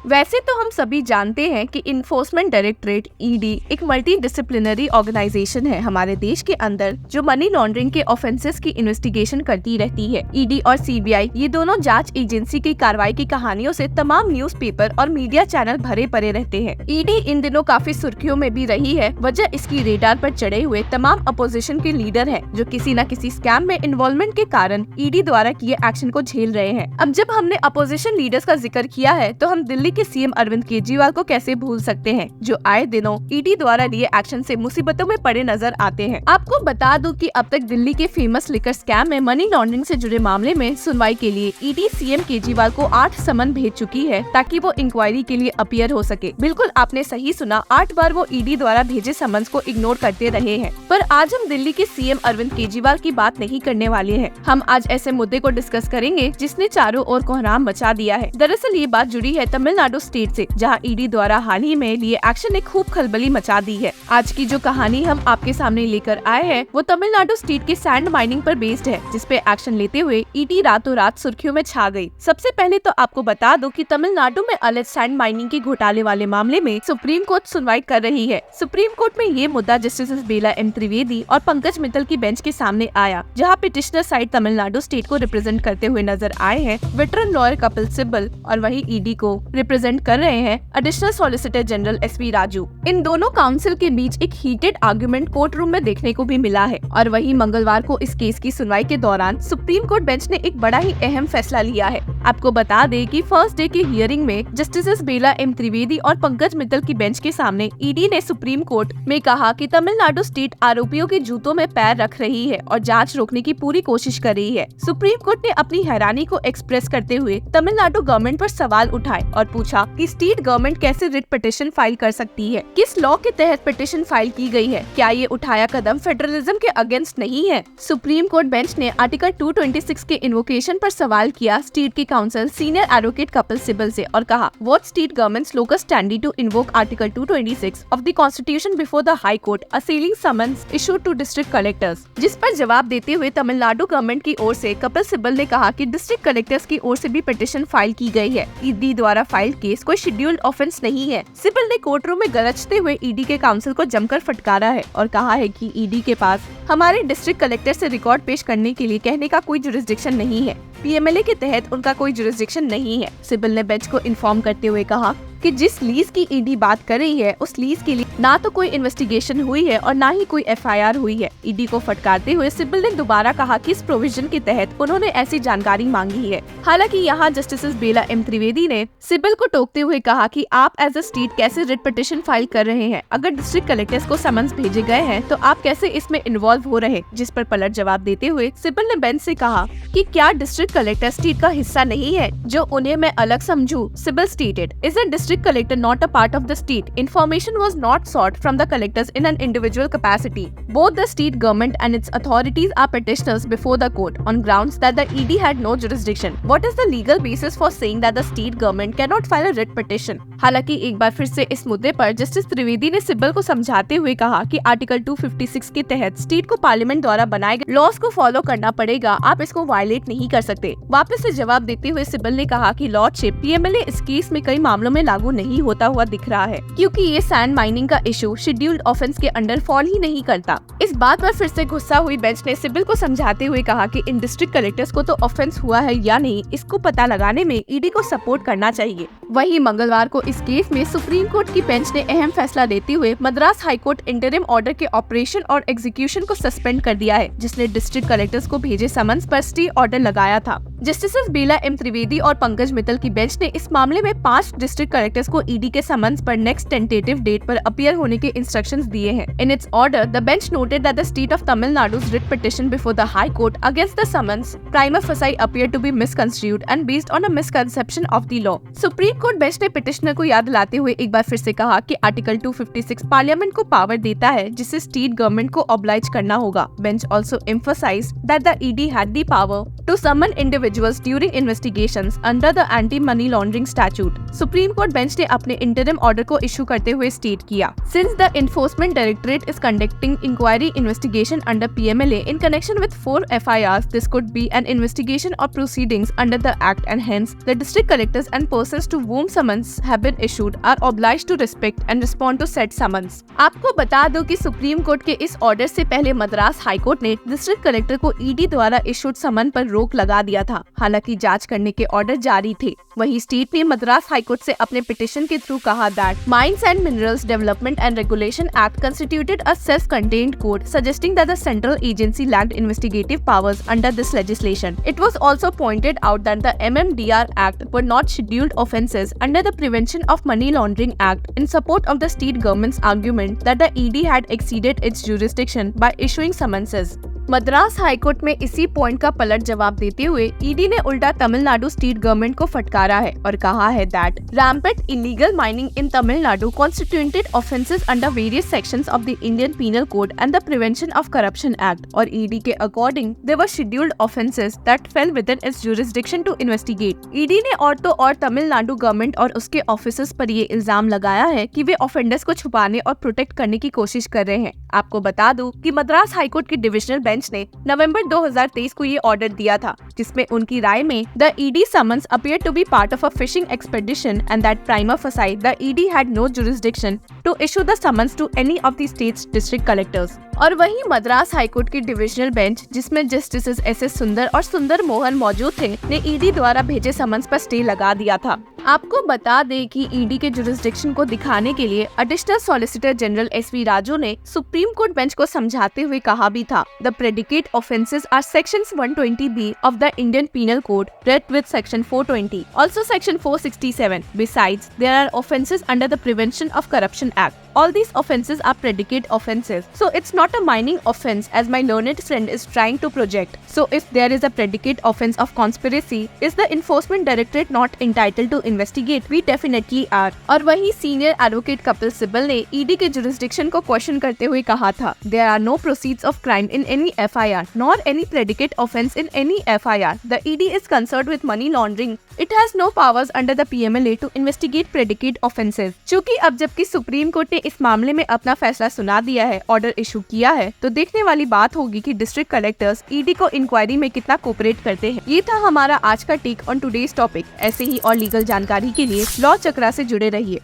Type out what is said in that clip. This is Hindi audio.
वैसे तो हम सभी जानते हैं कि इन्फोर्समेंट डायरेक्टरेट ईडी एक मल्टी डिसिप्लिनरी ऑर्गेनाइजेशन है हमारे देश के अंदर जो मनी लॉन्ड्रिंग के ऑफेंसेस की इन्वेस्टिगेशन करती रहती है। ईडी और सीबीआई ये दोनों जांच एजेंसी की कार्रवाई की कहानियों से तमाम न्यूज़पेपर और मीडिया चैनल भरे पड़े रहते हैं। ईडी इन दिनों काफी सुर्खियों में भी रही है, वजह इसकी रेडार पर चढ़े हुए तमाम अपोजिशन के लीडर है जो किसी न किसी स्कैम में इन्वॉल्वमेंट के कारण ईडी द्वारा किए एक्शन को झेल रहे हैं। अब जब हमने अपोजिशन लीडर्स का जिक्र किया है तो हम दिल्ली के सीएम अरविंद केजरीवाल को कैसे भूल सकते हैं, जो आए दिनों ईडी द्वारा लिए एक्शन से मुसीबतों में पड़े नजर आते हैं। आपको बता दूं कि अब तक दिल्ली के फेमस लिकर स्कैम में मनी लॉन्ड्रिंग से जुड़े मामले में सुनवाई के लिए ईडी सीएम केजरीवाल को 8 समन भेज चुकी है ताकि वो इंक्वायरी के लिए अपीयर हो सके। बिल्कुल आपने सही सुना, 8 बार वो ईडी द्वारा भेजे समन्स को इग्नोर करते रहे हैं। पर आज हम दिल्ली के सीएम अरविंद केजरीवाल की बात नहीं करने वाले हैं। हम आज ऐसे मुद्दे को डिस्कस करेंगे जिसने चारों ओर कोहराम मचा दिया है। दरअसल ये बात जुड़ी है तमिलनाडु स्टेट से, जहां ईडी द्वारा हाल ही में लिए एक्शन ने खूब खलबली मचा दी है। आज की जो कहानी हम आपके सामने लेकर आए हैं वो तमिलनाडु स्टेट के सैंड माइनिंग पर बेस्ड है, जिसपे एक्शन लेते हुए ईडी रातों रात सुर्खियों में छा गई। सबसे पहले तो आपको बता दो कि तमिलनाडु में अलग सैंड माइनिंग के घोटाले वाले मामले में सुप्रीम कोर्ट सुनवाई कर रही है। सुप्रीम कोर्ट में ये मुद्दा जस्टिस बेला एम त्रिवेदी और पंकज मित्तल की बेंच के सामने आया, जहाँ पिटिशनर साइड तमिलनाडु स्टेट को रिप्रेजेंट करते हुए नजर आए हैं वेटरन लॉयर कपिल सिब्बल और वही ईडी को रिप्रेजेंट कर रहे हैं additional solicitor general SV Raju. इन दोनों काउंसिल के बीच एक हीटेड आर्गुमेंट कोर्ट रूम में देखने को भी मिला है। और वही मंगलवार को इस केस की सुनवाई के दौरान सुप्रीम कोर्ट बेंच ने एक बड़ा ही अहम फैसला लिया है। आपको बता दें कि फर्स्ट डे की हियरिंग में जस्टिस बेला एम त्रिवेदी और पंकज मित्तल की बेंच के सामने ईडी ने सुप्रीम कोर्ट में कहा कि तमिलनाडु स्टेट आरोपियों के जूतों में पैर रख रही है और जांच रोकने की पूरी कोशिश कर रही है। सुप्रीम कोर्ट ने अपनी हैरानी को एक्सप्रेस करते हुए तमिलनाडु गवर्नमेंट पर सवाल उठाए और पूछा कि स्टेट गवर्नमेंट कैसे रिट पिटीशन फाइल कर सकती है, किस लॉ के तहत पिटीशन फाइल की गई है, क्या ये उठाया कदम फेडरलिज्म के अगेंस्ट नहीं है। सुप्रीम कोर्ट बेंच ने आर्टिकल 226 के इन्वोकेशन पर सवाल किया स्टेट के counsel senior advocate Kapil Sibal से और कहा what state governments locus standi to invoke article 226 of the constitution before the high court assailing summons issued to district collectors. जिस पर जवाब देते हुए तमिलनाडु गवर्नमेंट की ओर से कपिल सिब्बल ने कहा कि डिस्ट्रिक्ट कलेक्टर्स की ओर से भी पिटीशन फाइल की गई है। ईडी द्वारा फाइल केस कोई शेड्यूल्ड ऑफेंस नहीं है। सिब्बल ने कोर्ट रूम में गरजते हुए ईडी के काउंसिल को जमकर फटकारा है और कहा है कि ईडी के पास हमारे डिस्ट्रिक्ट कलेक्टर से रिकॉर्ड पेश करने के लिए कहने का कोई जुरिस्डिक्शन नहीं है। पीएमएलए के तहत उनका कोई जुरिस्डिक्शन नहीं है। सिब्बल ने बेंच को इन्फॉर्म करते हुए कहा कि जिस लीज की ईडी बात कर रही है उस लीज के लिए ना तो कोई इन्वेस्टिगेशन हुई है और ना ही कोई एफआईआर हुई है। ईडी को फटकारते हुए सिब्बल ने दोबारा कहा कि इस प्रोविजन के तहत उन्होंने ऐसी जानकारी मांगी है। हालांकि यहाँ जस्टिस बेला एम त्रिवेदी ने सिब्बल को टोकते हुए कहा कि आप एज अ स्टेट कैसे रिट पिटीशन फाइल कर रहे हैं, अगर डिस्ट्रिक्ट कलेक्टर्स को समन्स भेजे गए हैं तो आप कैसे इसमें इन्वॉल्व हो रहे। जिस पर पलट जवाब देते हुए सिब्बल ने बेंच से कहा कि क्या डिस्ट्रिक्ट कलेक्टर स्टेट का हिस्सा नहीं है जो उन्हें मैं अलग समझूं। Sibal stated is a district collector not a part of the state. Information was not sought from the collectors in an individual capacity. Both the state government and its authorities are petitioners before the court on grounds that the ED had no jurisdiction. What is the legal basis for saying that the state government cannot file a writ petition? हालांकि एक बार फिर से इस मुद्दे पर जस्टिस त्रिवेदी ने सिब्बल को समझाते हुए कहा कि आर्टिकल 256 के तहत स्टेट को पार्लियामेंट द्वारा बनाए गए लॉज को फॉलो करना पड़ेगा, आप इसको वायलेट नहीं कर सकते। वापस से जवाब देते हुए सिब्बल ने कहा कि लॉर्डशिप पीएमएलए इस केस में कई मामलों में लागू नहीं होता हुआ दिख रहा है, क्योंकि ये सैंड माइनिंग का इशू शेड्यूल्ड ऑफेंस के अंडर फॉल ही नहीं करता। इस बात पर फिर से गुस्सा हुई बेंच ने सिब्बल को समझाते हुए कहा कि इन डिस्ट्रिक्ट कलेक्टर्स को तो ऑफेंस हुआ है या नहीं, इसको पता लगाने में ईडी को सपोर्ट करना चाहिए। वहीं मंगलवार को इस केस में सुप्रीम कोर्ट की बेंच ने अहम फैसला देते हुए Madras high court interim order के ऑपरेशन और एग्जीक्यूशन को सस्पेंड कर दिया है, जिसने डिस्ट्रिक्ट कलेक्टर्स को भेजे समन्स पर स्टे ऑर्डर लगाया था। जस्टिस बेला एम त्रिवेदी और पंकज मित्तल की बेंच ने इस मामले में 5 डिस्ट्रिक्ट कलेक्टर्स को ईडी के समन्स पर नेक्स्ट टेंटेटिव डेट पर अपीयर होने के इंस्ट्रक्शंस दिए हैं। In its order the bench noted that the state of Tamil Nadu's writ petition before the high court against the summons prima facie appeared to be misconstrued and based on a misconception of the law. Supreme court bench ने पिटिशनर को याद दिलाते हुए एक बार फिर से कहा कि आर्टिकल 256 पार्लियामेंट को पावर देता है जिसे स्टेट गवर्नमेंट को ऑब्लाइज करना होगा। Bench also emphasized that the ED had the power to summon individuals individuals during investigations under the Anti-Money Laundering Statute. Supreme court bench ने अपने इंटरिम ऑर्डर को इशू करते हुए स्टेट किया, Since the Enforcement Directorate is conducting inquiry investigation under PMLA in connection with 4 FIRs, this could be an investigation or proceedings under the Act, and hence the district collectors and persons to whom summons have been issued are obliged to respect and respond to said summons. आपको बता दो कि सुप्रीम कोर्ट के इस ऑर्डर से पहले मद्रास हाई कोर्ट ने डिस्ट्रिक्ट कलेक्टर को ईडी द्वारा इशूड समन पर रोक लगा दिया था, हालांकि जांच करने के ऑर्डर जारी थे। वहीं स्टेट ने मद्रास हाई कोर्ट से अपने पिटिशन के थ्रू कहा that mines and minerals development and regulation act constituted a self-contained code suggesting that the central agency lacked investigative powers under this legislation. It was also pointed out that the MMDR Act were not scheduled offences under the Prevention of Money Laundering Act in support of the state government's argument that the ED had exceeded its jurisdiction by issuing summonses. Madras high court में इसी पॉइंट का पलट जवाब देते हुए ईडी ने उल्टा तमिलनाडु स्टेट गवर्नमेंट को फटकारा है और कहा है that rampant illegal mining in Tamil Nadu constituted offences under various sections of the Indian penal code and the prevention of corruption act, और ईडी के according there were scheduled offences that fell within its jurisdiction to investigate. ED ने और तो और तमिलनाडु गवर्नमेंट और उसके ऑफिसर्स पर ये इल्जाम लगाया है कि वे ऑफेंडर्स को छुपाने और प्रोटेक्ट करने की कोशिश कर रहे हैं। आपको बता दूं कि मद्रास हाईकोर्ट की डिविजनल बेंच ने नवंबर 2023 को ये ऑर्डर दिया था, जिसमें उनकी राय में the ED summons appear to be part of a fishing expedition and that prima facie the ED had no jurisdiction to issue the summons to any of the states district collectors. और वहीं मद्रास हाईकोर्ट की डिविजनल बेंच, जिसमें जस्टिसेस एस सुंदर और सुंदर मोहन मौजूद थे, ने ईडी द्वारा भेजे समन्स पर स्टे लगा दिया था। आपको बता दें कि ईडी के जुरिसडिक्शन को दिखाने के लिए additional solicitor general SV Raju ने सुप्रीम कोर्ट बेंच को समझाते हुए कहा भी था, the predicate offences are sections 120B of the Indian Penal Code read with section 420, also section 467. Besides, there are offences under the Prevention of Corruption Act. All these offences are predicate offences, so it's not a mining offence as my learned friend is trying to project. So if there is a predicate offence of conspiracy, is the Enforcement Directorate not entitled to investigate? We definitely are. और वही सीनियर एडवोकेट कपिल सिब्बल ने ईडी के जुरिसडिक्शन को क्वेश्चन करते हुए कहा था, there are no proceeds of crime in any FIR nor any predicate offence in any FIR. The ED is concerned with money laundering. It has no powers under the PMLA to investigate predicate offences. चूँकि अब जबकि सुप्रीम कोर्ट ने इस मामले में अपना फैसला सुना दिया है, ऑर्डर इशू किया है, तो देखने वाली बात होगी कि डिस्ट्रिक्ट कलेक्टर्स ईडी को इंक्वायरी में कितना कोऑपरेट करते हैं। ये था हमारा आज का टेक ऑन टुडेज टॉपिक। ऐसे ही और लीगल जानकारी के लिए लॉ चक्रा से जुड़े रहिए।